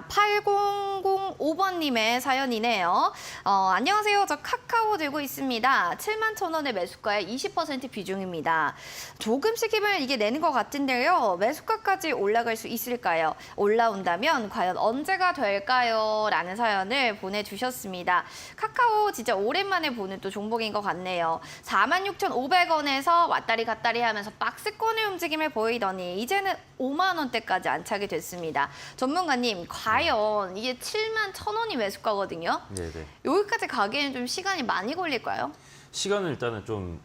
8005번님의 사연이네요. 안녕하세요. 저 카카오 들고 있습니다. 71,000원의 매수가의 20% 비중입니다. 조금씩 힘을 이게 내는 것 같은데요. 매수가까지 올라갈 수 있을까요? 올라온다면 과연 언제가 될까요? 라는 사연을 보내주셨습니다. 카카오 진짜 오랜만에 보는 또 종목인 것 같네요. 46,500원에서 왔다리 갔다리 하면서 박스권의 움직임을 보이더니 이제는 5만 원대까지 안착이 됐습니다. 전문가님, 과연 이게 71,000원이 매수가거든요. 네네. 여기까지 가기에는 좀 시간이 많이 걸릴까요? 시간은 일단은 좀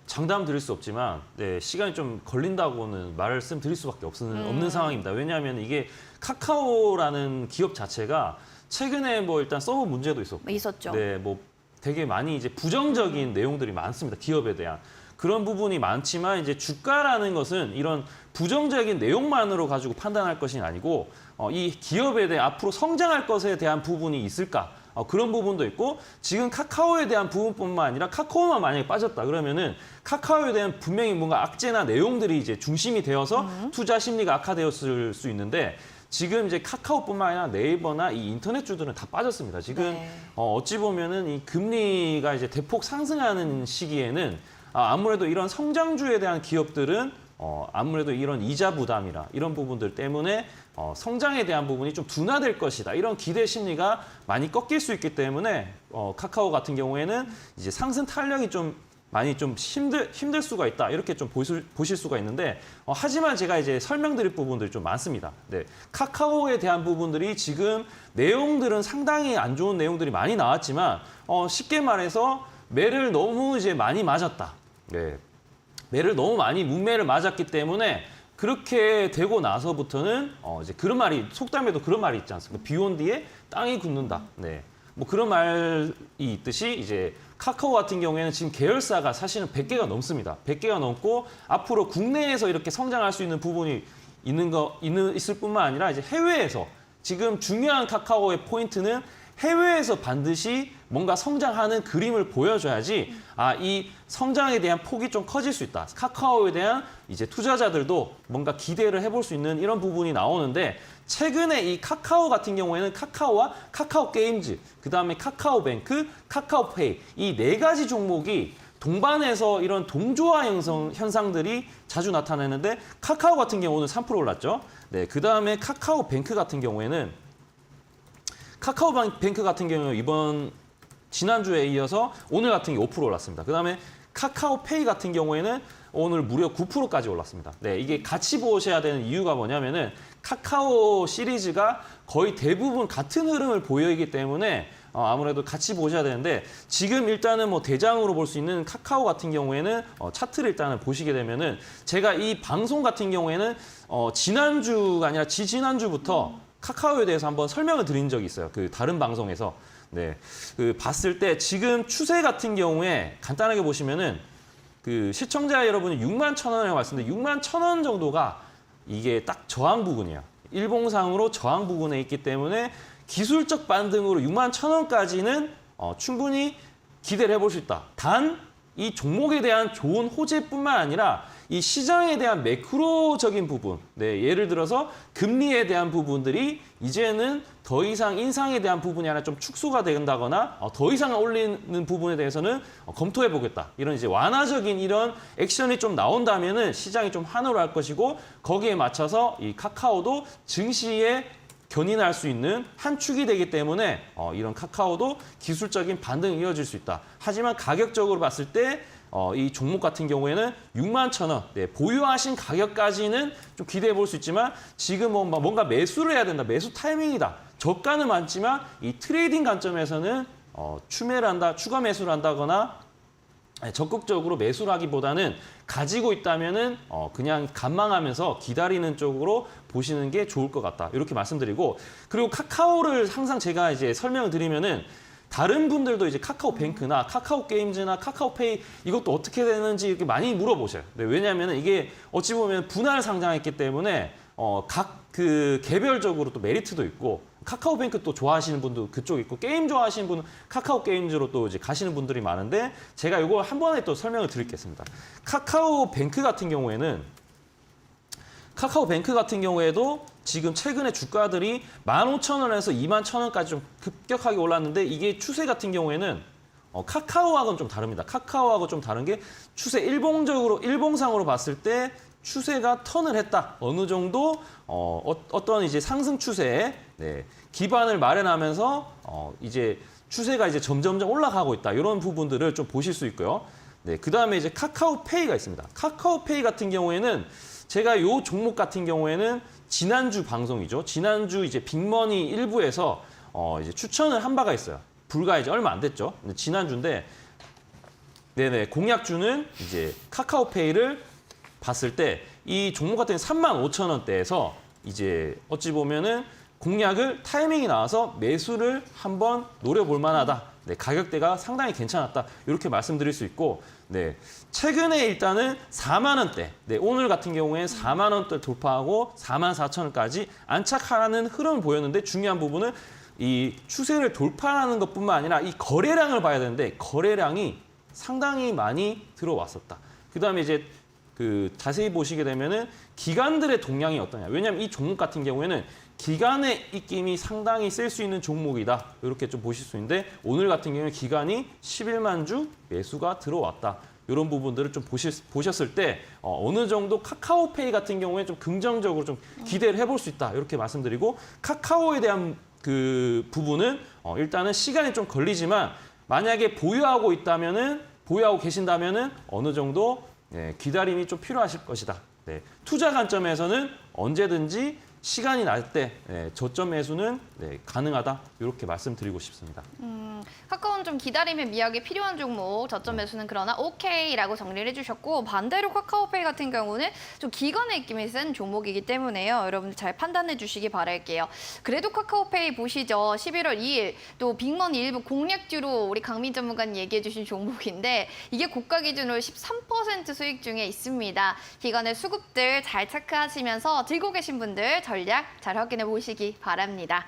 장담 드릴 수 없지만 시간이 좀 걸린다고는 말씀드릴 수밖에 없는 상황입니다. 왜냐하면 이게 카카오라는 기업 자체가 최근에 뭐 일단 서버 문제도 있었죠. 네, 뭐 되게 많이 이제 부정적인 내용들이 많습니다. 기업에 대한. 그런 부분이 많지만 이제 주가라는 것은 이런 부정적인 내용만으로 가지고 판단할 것이 아니고 이 기업에 대해 앞으로 성장할 것에 대한 부분이 있을까? 그런 부분도 있고 지금 카카오에 대한 부분뿐만 아니라 카카오만 만약에 빠졌다 그러면은 카카오에 대한 분명히 뭔가 악재나 내용들이 이제 중심이 되어서 투자 심리가 악화되었을 수 있는데 지금 이제 카카오뿐만 아니라 네이버나 이 인터넷주들은 다 빠졌습니다. 지금 네. 어찌 보면은 이 금리가 이제 대폭 상승하는 시기에는 아무래도 이런 성장주에 대한 기업들은 아무래도 이런 이자 부담이라 이런 부분들 때문에 성장에 대한 부분이 좀 둔화될 것이다. 이런 기대 심리가 많이 꺾일 수 있기 때문에 카카오 같은 경우에는 이제 상승 탄력이 좀 많이 좀 힘들 수가 있다. 이렇게 좀 보실 수가 있는데 하지만 제가 이제 설명드릴 부분들이 좀 많습니다. 네, 카카오에 대한 부분들이 지금 내용들은 상당히 안 좋은 내용들이 많이 나왔지만 쉽게 말해서 매를 너무 이제 많이 맞았다. 네. 매를 너무 많이 문매를 맞았기 때문에 그렇게 되고 나서부터는 이제 그런 말이 속담에도 그런 말이 있지 않습니까? 비 온 뒤에 땅이 굳는다. 네. 뭐 그런 말이 있듯이 이제 카카오 같은 경우에는 지금 계열사가 사실은 100개가 넘습니다. 100개가 넘고 앞으로 국내에서 이렇게 성장할 수 있는 부분이 있을 뿐만 아니라 이제 해외에서 지금 중요한 카카오의 포인트는 해외에서 반드시 뭔가 성장하는 그림을 보여줘야지 이 성장에 대한 폭이 좀 커질 수 있다. 카카오에 대한 이제 투자자들도 뭔가 기대를 해볼 수 있는 이런 부분이 나오는데 최근에 이 카카오 같은 경우에는 카카오와 카카오 게임즈, 그다음에 카카오뱅크, 카카오페이 이 네 가지 종목이 동반해서 이런 동조화 현상들이 자주 나타나는데 카카오 같은 경우는 3% 올랐죠. 네, 그다음에 카카오뱅크 같은 경우에는 카카오뱅크 같은 경우 지난주에 이어서 오늘 같은 게 5% 올랐습니다. 그다음에 카카오페이 같은 경우에는 오늘 무려 9%까지 올랐습니다. 네, 이게 같이 보셔야 되는 이유가 뭐냐면은 카카오 시리즈가 거의 대부분 같은 흐름을 보이기 때문에 아무래도 같이 보셔야 되는데 지금 일단은 뭐 대장으로 볼 수 있는 카카오 같은 경우에는 차트를 일단은 보시게 되면은 제가 이 방송 같은 경우에는 지난주가 아니라 지지난주부터 카카오에 대해서 한번 설명을 드린 적이 있어요. 그 다른 방송에서. 네. 봤을 때 지금 추세 같은 경우에 간단하게 보시면은 그 시청자 여러분이 61,000원이라고 말씀드렸는데 61,000원 정도가 이게 딱 저항 부분이에요. 일봉상으로 저항 부분에 있기 때문에 기술적 반등으로 61,000원까지는 충분히 기대를 해볼 수 있다. 단 이 종목에 대한 좋은 호재뿐만 아니라 이 시장에 대한 매크로적인 부분, 네, 예를 들어서 금리에 대한 부분들이 이제는 더 이상 인상에 대한 부분이 아니라 좀 축소가 된다거나 더 이상 올리는 부분에 대해서는 검토해 보겠다. 이런 이제 완화적인 이런 액션이 좀 나온다면은 시장이 좀 환호를 할 것이고 거기에 맞춰서 이 카카오도 증시에 견인할 수 있는 한 축이 되기 때문에 이런 카카오도 기술적인 반등이 이어질 수 있다. 하지만 가격적으로 봤을 때 이 종목 같은 경우에는 61,000원, 네, 보유하신 가격까지는 좀 기대해 볼 수 있지만 지금 뭔가 매수를 해야 된다. 매수 타이밍이다. 저가는 많지만 이 트레이딩 관점에서는 추가 매수를 한다거나 적극적으로 매수를 하기보다는 가지고 있다면은 그냥 관망하면서 기다리는 쪽으로 보시는 게 좋을 것 같다. 이렇게 말씀드리고 그리고 카카오를 항상 제가 이제 설명을 드리면은 다른 분들도 이제 카카오뱅크나 카카오게임즈나 카카오페이 이것도 어떻게 되는지 이렇게 많이 물어보셔요. 네, 왜냐하면 이게 어찌 보면 분할 상장했기 때문에 각 그 개별적으로 또 메리트도 있고 카카오뱅크 또 좋아하시는 분도 그쪽 있고 게임 좋아하시는 분은 카카오 게임즈로 또 이제 가시는 분들이 많은데 제가 이거 한 번에 또 설명을 드리겠습니다. 카카오뱅크 같은 경우에도 지금 최근에 주가들이 15,000원에서 21,000원까지 좀 급격하게 올랐는데 이게 추세 같은 경우에는 카카오하고는 좀 다릅니다. 카카오하고 좀 다른 게 추세 일봉상으로 봤을 때 추세가 턴을 했다. 어느 정도 어떤 이제 상승 추세에 기반을 마련하면서 이제 추세가 이제 점점점 올라가고 있다. 이런 부분들을 좀 보실 수 있고요. 네, 그다음에 이제 카카오페이가 있습니다. 카카오페이 같은 경우에는 제가 이 종목 같은 경우에는 지난주 방송이죠. 지난주 이제 빅머니 일부에서 이제 추천을 한 바가 있어요. 불과 이제 얼마 안 됐죠. 근데 지난주인데, 네네, 공약주는 이제 카카오페이를 봤을 때 이 종목 같은 경우는 35,000원대에서 이제 어찌 보면은 공약을 타이밍이 나와서 매수를 한번 노려볼 만하다. 네, 가격대가 상당히 괜찮았다. 이렇게 말씀드릴 수 있고, 네, 최근에 일단은 4만 원대, 네, 오늘 같은 경우에 4만 원대 돌파하고 44,000원까지 안착하는 흐름을 보였는데 중요한 부분은 이 추세를 돌파하는 것뿐만 아니라 이 거래량을 봐야 되는데 거래량이 상당히 많이 들어왔었다. 그다음에 이제 자세히 보시게 되면은 기관들의 동향이 어떠냐. 왜냐하면 이 종목 같은 경우에는 기관의 입김이 상당히 쓸 수 있는 종목이다. 이렇게 좀 보실 수 있는데 오늘 같은 경우에 기관이 11만 주 매수가 들어왔다. 이런 부분들을 좀 보셨을 때 어느 정도 카카오페이 같은 경우에 좀 긍정적으로 좀 기대를 해볼 수 있다. 이렇게 말씀드리고 카카오에 대한 그 부분은 일단은 시간이 좀 걸리지만 만약에 보유하고 계신다면은 어느 정도 기다림이 좀 필요하실 것이다. 네, 투자 관점에서는 언제든지 시간이 날 때 저점 매수는 가능하다. 이렇게 말씀드리고 싶습니다. 카카오는 좀 기다림의 미학이 필요한 종목, 저점 매수는 그러나 오케이라고 정리를 해주셨고 반대로 카카오페이 같은 경우는 좀 기관의 입김이 센 종목이기 때문에요. 여러분들 잘 판단해 주시기 바랄게요. 그래도 카카오페이 보시죠. 11월 2일 또 빅머니 일부 공략주로 우리 강민 전문가님 얘기해 주신 종목인데 이게 고가 기준으로 13% 수익 중에 있습니다. 기관의 수급들 잘 체크하시면서 들고 계신 분들 전략 잘 확인해 보시기 바랍니다.